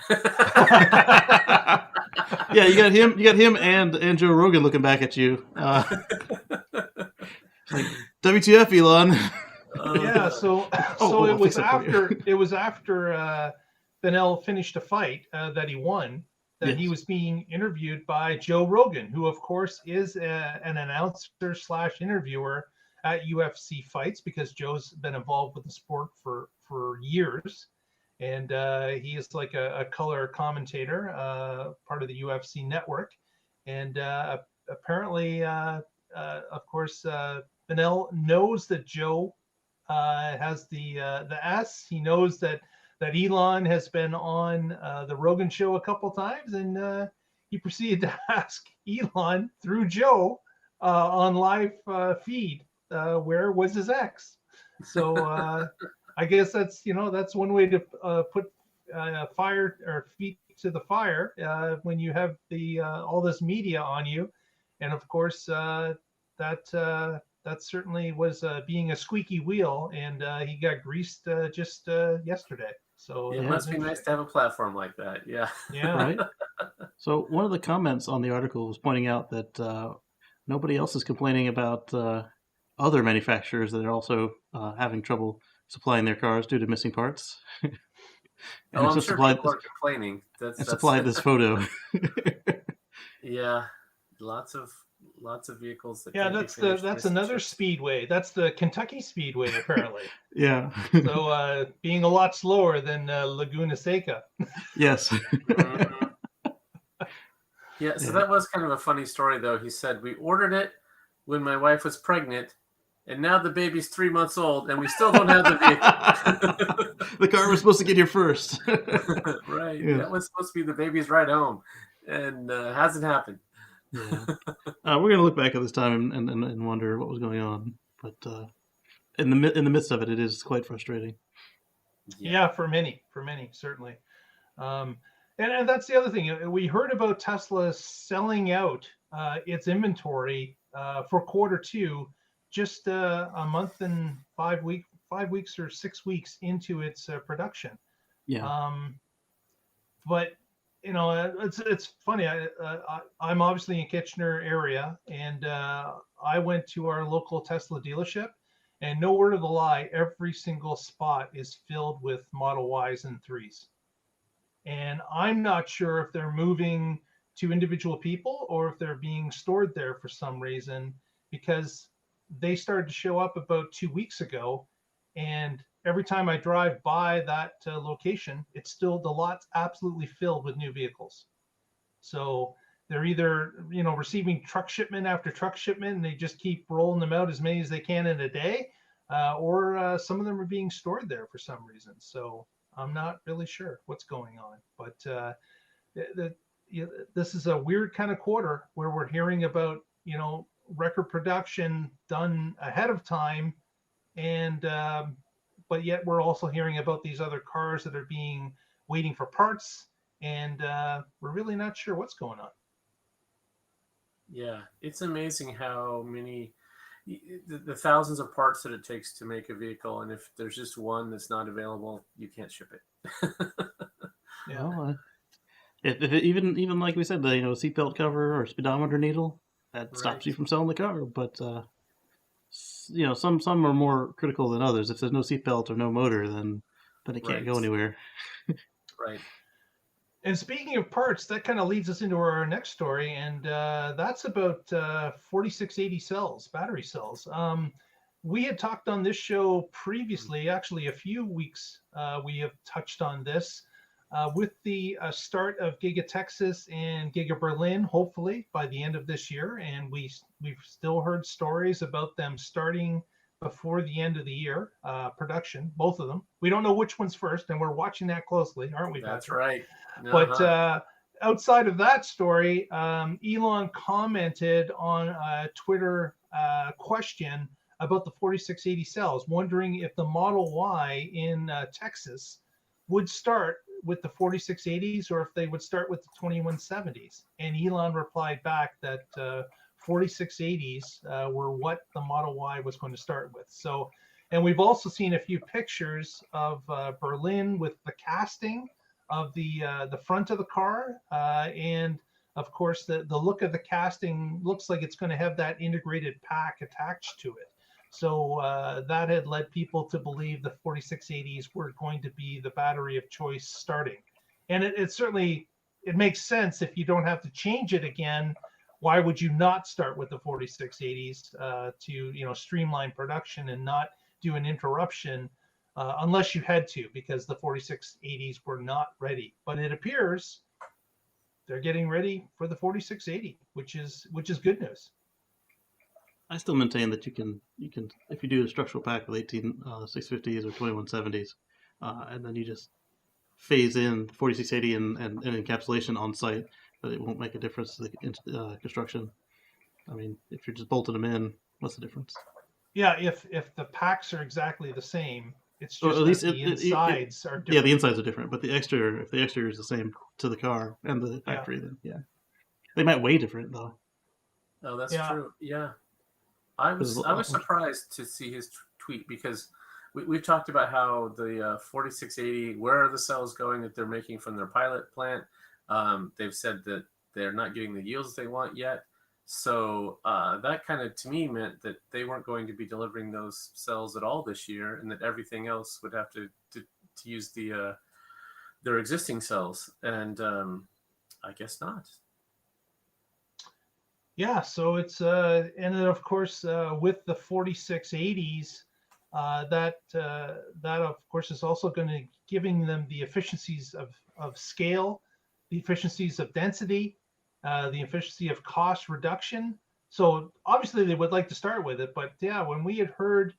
Yeah, you got him and Joe Rogan looking back at you. Like, WTF, Elon? Yeah, so it was after Beneil finished a fight that he won, that he was being interviewed by Joe Rogan, who of course is an announcer / interviewer at UFC fights, because Joe's been involved with the sport for years, and he is like a color commentator, part of the UFC network, and apparently, of course, Beneil knows that Joe has the S. He knows that that Elon has been on the Rogan show a couple times, and he proceeded to ask Elon through Joe on live feed where was his ex. So I guess that's that's one way to put fire or feet to the fire when you have the all this media on you, and of course that certainly was being a squeaky wheel, and he got greased just yesterday. So It must be nice to have a platform like that. Yeah. Yeah. Right. So one of the comments on the article was pointing out that nobody else is complaining about other manufacturers that are also having trouble supplying their cars due to missing parts. Oh, I'm sure people are complaining. That's supplied this photo. Yeah, lots of vehicles that. Yeah, that's another speedway. That's the Kentucky Speedway, apparently. Yeah. So being a lot slower than Laguna Seca. Yes. Mm-hmm. Yeah, so that was kind of a funny story, though. He said, we ordered it when my wife was pregnant, and now the baby's 3 months old, and we still don't have the vehicle. The car was supposed to get here first. Right. Yeah. That was supposed to be the baby's ride home, and hasn't happened. Yeah. We're going to look back at this time and wonder what was going on. But in the midst of it, it is quite frustrating. Yeah, for many, certainly. And that's the other thing. We heard about Tesla selling out its inventory for Q2 just a month and 5 weeks or 6 weeks into its production. Yeah. But it's funny. I'm obviously in Kitchener area, and I went to our local Tesla dealership, and no word of the lie, every single spot is filled with Model Ys and 3s. And I'm not sure if they're moving to individual people or if they're being stored there for some reason, because they started to show up about 2 weeks ago. And every time I drive by that location, it's still, the lot's absolutely filled with new vehicles. So they're either, receiving truck shipment after truck shipment, and they just keep rolling them out as many as they can in a day, or some of them are being stored there for some reason. So I'm not really sure what's going on, but this is a weird kind of quarter where we're hearing about, record production done ahead of time, and but yet we're also hearing about these other cars that are waiting for parts, and we're really not sure what's going on. Yeah, it's amazing how many the thousands of parts that it takes to make a vehicle, and if there's just one that's not available, you can't ship it. Yeah. Well, if even like we said, the seatbelt cover or speedometer needle, that stops you from selling the car. But some are more critical than others. If there's no seatbelt or no motor, then it can't go anywhere. Right. And speaking of parts, that kind of leads us into our next story, and that's about 4680 cells, battery cells. We had talked on this show previously, actually a few weeks, we have touched on this with the start of Giga Texas and Giga Berlin, hopefully by the end of this year. And we've still heard stories about them starting before the end of the year, production, both of them. We don't know which one's first, and we're watching that closely, aren't we, Patrick? That's right. But outside of that story, Elon commented on a Twitter question about the 4680 cells, wondering if the Model Y in Texas would start with the 4680s or if they would start with the 2170s. And Elon replied back that 4680s were what the Model Y was going to start with. So, and we've also seen a few pictures of Berlin with the casting of the front of the car, and of course the look of the casting looks like it's going to have that integrated pack attached to it. So that had led people to believe the 4680s were going to be the battery of choice starting. And it certainly makes sense. If you don't have to change it again, why would you not start with the 4680s to streamline production and not do an interruption unless you had to, because the 4680s were not ready. But it appears they're getting ready for the 4680, which is good news. I still maintain that you can if you do a structural pack with 18 650s or 2170s, and then you just phase in 4680 and encapsulation on site, but it won't make a difference to the construction. I mean, if you're just bolting them in, what's the difference? Yeah, if the packs are exactly the same, it's Or just at least that the insides are different. Yeah, the insides are different, but if the exterior is the same to the car and the factory, then yeah, they might weigh different though. Oh, that's Yeah. true. Yeah, I was surprised to see his tweet because we've talked about how the 4680, where are the cells going that they're making from their pilot plant? They've said that they're not getting the yields they want yet. So that kind of, to me, meant that they weren't going to be delivering those cells at all this year, and that everything else would have to use their existing cells. And I guess not. Yeah, so it's and then of course with the 4680s, that of course is also going to giving them the efficiencies of scale, the efficiencies of density, the efficiency of cost reduction. So obviously they would like to start with it, but yeah, when we had heard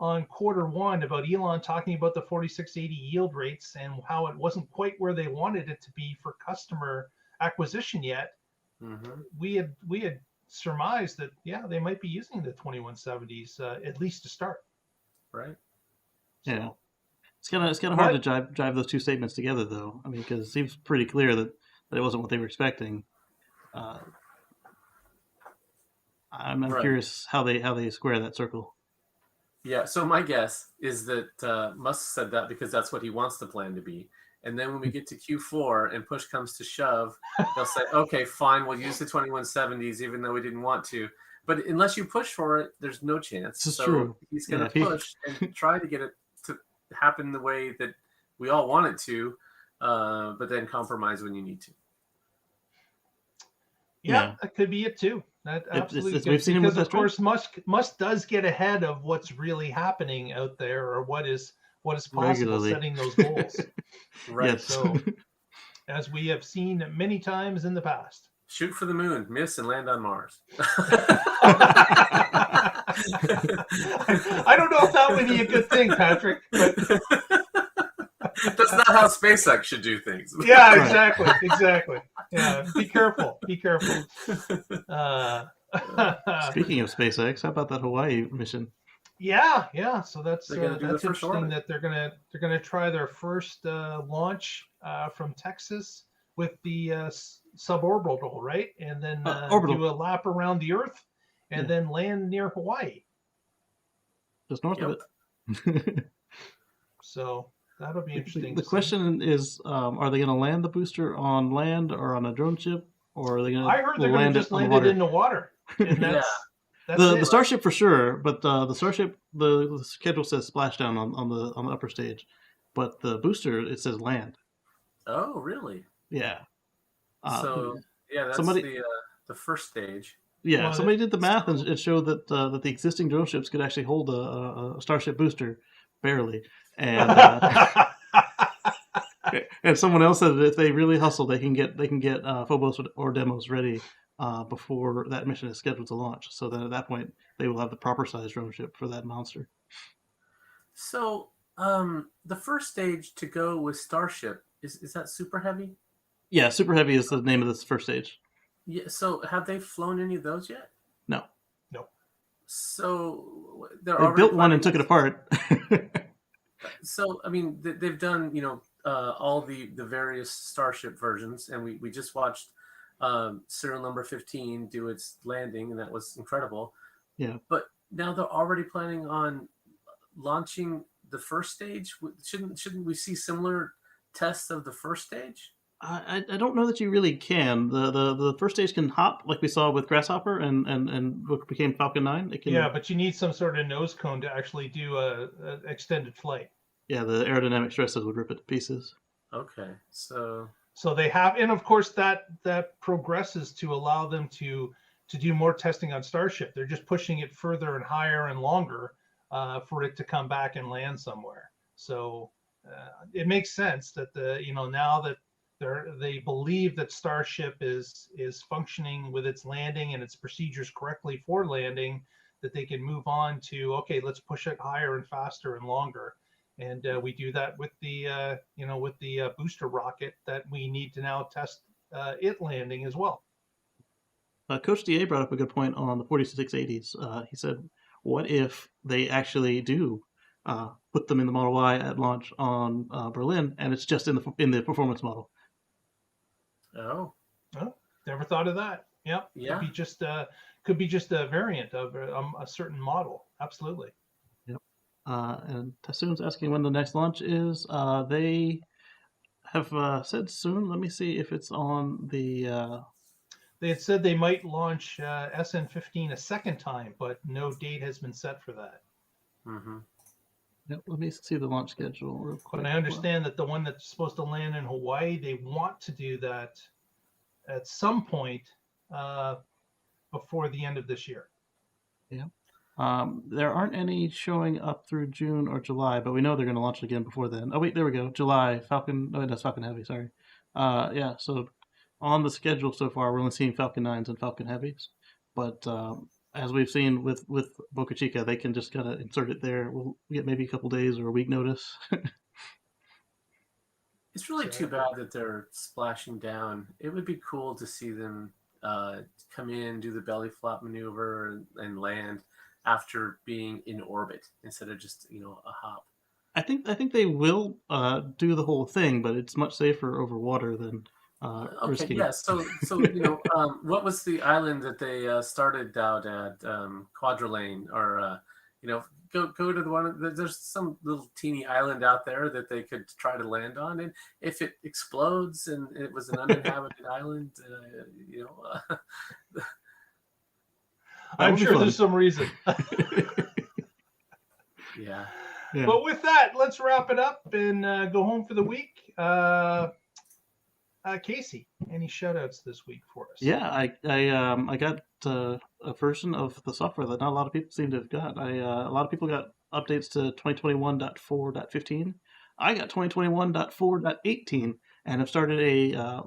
on Q1 about Elon talking about the 4680 yield rates and how it wasn't quite where they wanted it to be for customer acquisition yet, we had surmised that they might be using the 2170s at least to start. Right. Yeah. It's kind of hard to jive those two statements together, though. I mean, because it seems pretty clear that it wasn't what they were expecting. I'm curious how they square that circle. Yeah. So my guess is that Musk said that because that's what he wants the plan to be. And then when we get to Q4 and push comes to shove, they'll say, okay, fine, we'll use the 2170s even though we didn't want to. But unless you push for it, there's no chance. This is true. He's going to push and try to get it to happen the way that we all want it to, but then compromise when you need to. Yeah, that could be it too. That absolutely we've seen him with of course Musk does get ahead of what's really happening out there, or what is possible, regularly setting those goals. Right. Yes. So, as we have seen many times in the past. Shoot for the moon, miss, and land on Mars. I don't know if that would be a good thing, Patrick. But... That's not how SpaceX should do things. Yeah, exactly. Yeah, be careful. Speaking of SpaceX, how about that Hawaii mission? Yeah. So that's interesting orbit. that they're gonna try their first launch from Texas with the suborbital, right? And then do a lap around the Earth, and then land near Hawaii. Just north of it. So that'll be interesting. The question is, are they going to land the booster on land or on a drone ship, or are they going to? I heard they're going to just land it in the water. And that's the Starship for sure, but the Starship, the schedule says splashdown on the upper stage, but the booster it says land. Oh, really? Yeah. So that's the first stage. Yeah, somebody did the math and it showed that the existing drone ships could actually hold a Starship booster, barely, and and someone else said that if they really hustle, they can get Phobos or Demos ready before that mission is scheduled to launch. So then at that point, they will have the proper size drone ship for that monster. So the first stage to go with Starship is that Super Heavy? Yeah, Super Heavy is the name of this first stage. Yeah. So have they flown any of those yet? No. So they built one and took it apart. So I mean, they've done all the various Starship versions, and we just watched serial number 15 do its landing, and that was incredible. Yeah. But now they're already planning on launching the first stage. Shouldn't we see similar tests of the first stage? I don't know that you really can. The first stage can hop like we saw with Grasshopper and what became Falcon 9. It can, but you need some sort of nose cone to actually do a extended flight. Yeah, the aerodynamic stresses would rip it to pieces. Okay, so they have, and of course that progresses to allow them to do more testing on Starship. They're just pushing it further and higher and longer for it to come back and land somewhere. So it makes sense that now that they believe that Starship is functioning with its landing and its procedures correctly for landing, that they can move on to, okay, let's push it higher and faster and longer. And we do that with the with the booster rocket that we need to now test it landing as well. Coach DA brought up a good point on the 4680s. He said, what if they actually do put them in the Model Y at launch on Berlin, and it's just in the performance model? Oh, never thought of that. Yep. Yeah. Could be just a variant of a certain model. Absolutely. Yep. And Tassoon's asking when the next launch is. They have said soon. Let me see if it's on the. They had said they might launch SN15 a second time, but no date has been set for that. Mm-hmm. Yep, let me see the launch schedule real quick. But I understand that the one that's supposed to land in Hawaii, they want to do that at some point before the end of this year. Yeah. There aren't any showing up through June or July, but we know they're going to launch it again before then. Oh, wait, there we go. July. Falcon. No, that's Falcon Heavy, sorry. Yeah, so on the schedule so far, we're only seeing Falcon 9s and Falcon Heavies. But as we've seen with Boca Chica, they can just kind of insert it there. We'll get maybe a couple days or a week notice. It's really too bad that they're splashing down. It would be cool to see them come in, do the belly flop maneuver, and land after being in orbit instead of just a hop. I think they will do the whole thing, but it's much safer over water than risking. Yeah. So what was the island that they started out at? Quadrilane, or go to the one. There's some little teeny island out there that they could try to land on, and if it explodes and it was an uninhabited island, I'm sure there's some reason. Yeah. But with that, let's wrap it up and go home for the week. Casey, any shout outs this week for us? Yeah, I got a version of the software that not a lot of people seem to have got. A lot of people got updates to 2021.4.15. I got 2021.4.18 and have started a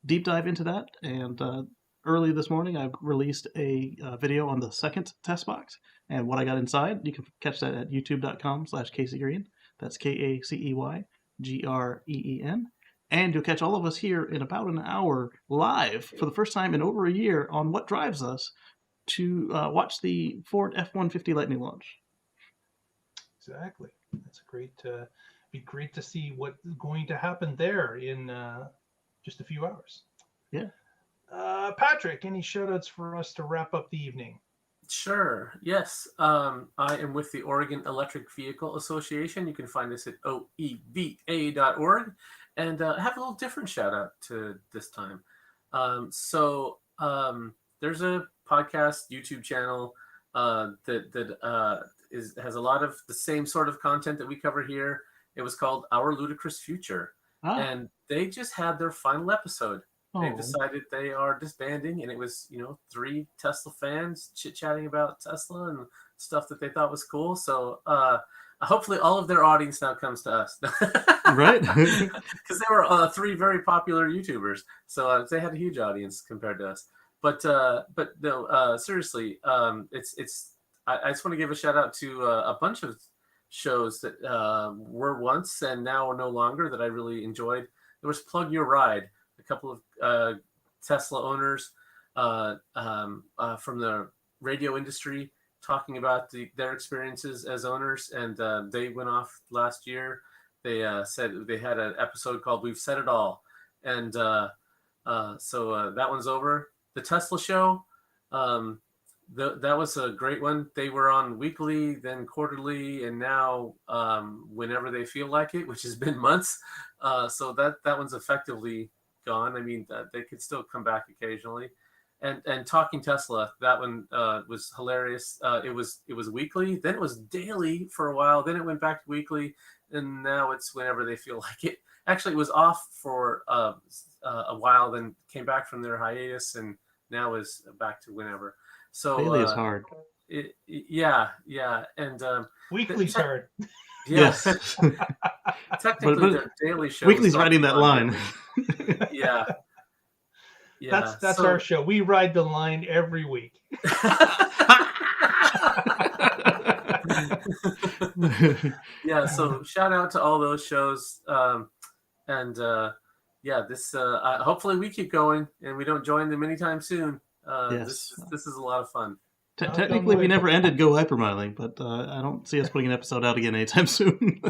deep dive into that. And early this morning, I released a video on the second test box and what I got inside. You can catch that at youtube.com/Casey Green. That's KACEYGREEN. And you'll catch all of us here in about an hour live for the first time in over a year on what drives us to watch the Ford F-150 Lightning launch. Exactly. That's be great to see what's going to happen there in just a few hours. Yeah. Patrick, any shout-outs for us to wrap up the evening? Sure. Yes. I am with the Oregon Electric Vehicle Association. You can find us at oeva.org. And I have a little different shout out to this time. There's a podcast YouTube channel that has a lot of the same sort of content that we cover here. It was called Our Ludicrous Future. And they just had their final episode. They decided they are disbanding, and it was 3 Tesla fans chit-chatting about Tesla and stuff that they thought was cool. So hopefully all of their audience now comes to us. Right. Because they were 3 very popular YouTubers. So they had a huge audience compared to us. But no, seriously, I just want to give a shout out to a bunch of shows that were once and now are no longer that I really enjoyed. There was Plug Your Ride, a couple of Tesla owners from the radio industry talking about their experiences as owners, and they went off last year. They said they had an episode called "We've Said It All," and so that one's over. The Tesla show, that was a great one. They were on weekly, then quarterly, and now whenever they feel like it, which has been months. So that one's effectively gone. I mean, they could still come back occasionally. And Talking Tesla, that one was hilarious. It was weekly, then it was daily for a while, then it went back to weekly, and now it's whenever they feel like it. Actually, it was off for a while, then came back from their hiatus, and now is back to whenever. So daily is hard. Yeah, and weekly's hard. Yes. Technically, their daily show. Weekly's riding that line. Yeah. Yeah, that's our show. We ride the line every week. Yeah, so shout out to all those shows. And this hopefully we keep going and we don't join them anytime soon. Yes. This is a lot of fun. Technically, we never ended Go Hypermiling, but I don't see us putting an episode out again anytime soon.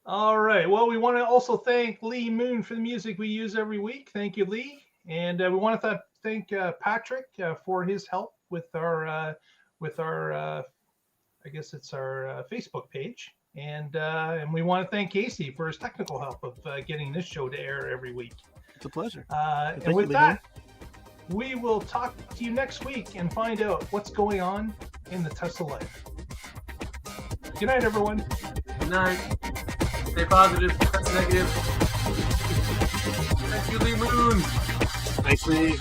All right. Well, we want to also thank Lee Moon for the music we use every week. Thank you, Lee. And we want to thank Patrick for his help with our I guess it's our Facebook page. And we want to thank Casey for his technical help of getting this show to air every week. It's a pleasure. And with that, we will talk to you next week and find out what's going on in the Tesla life. Good night, everyone. Good night. Stay positive. That's negative. Thank you, Lee Moon. Thanks, Lee.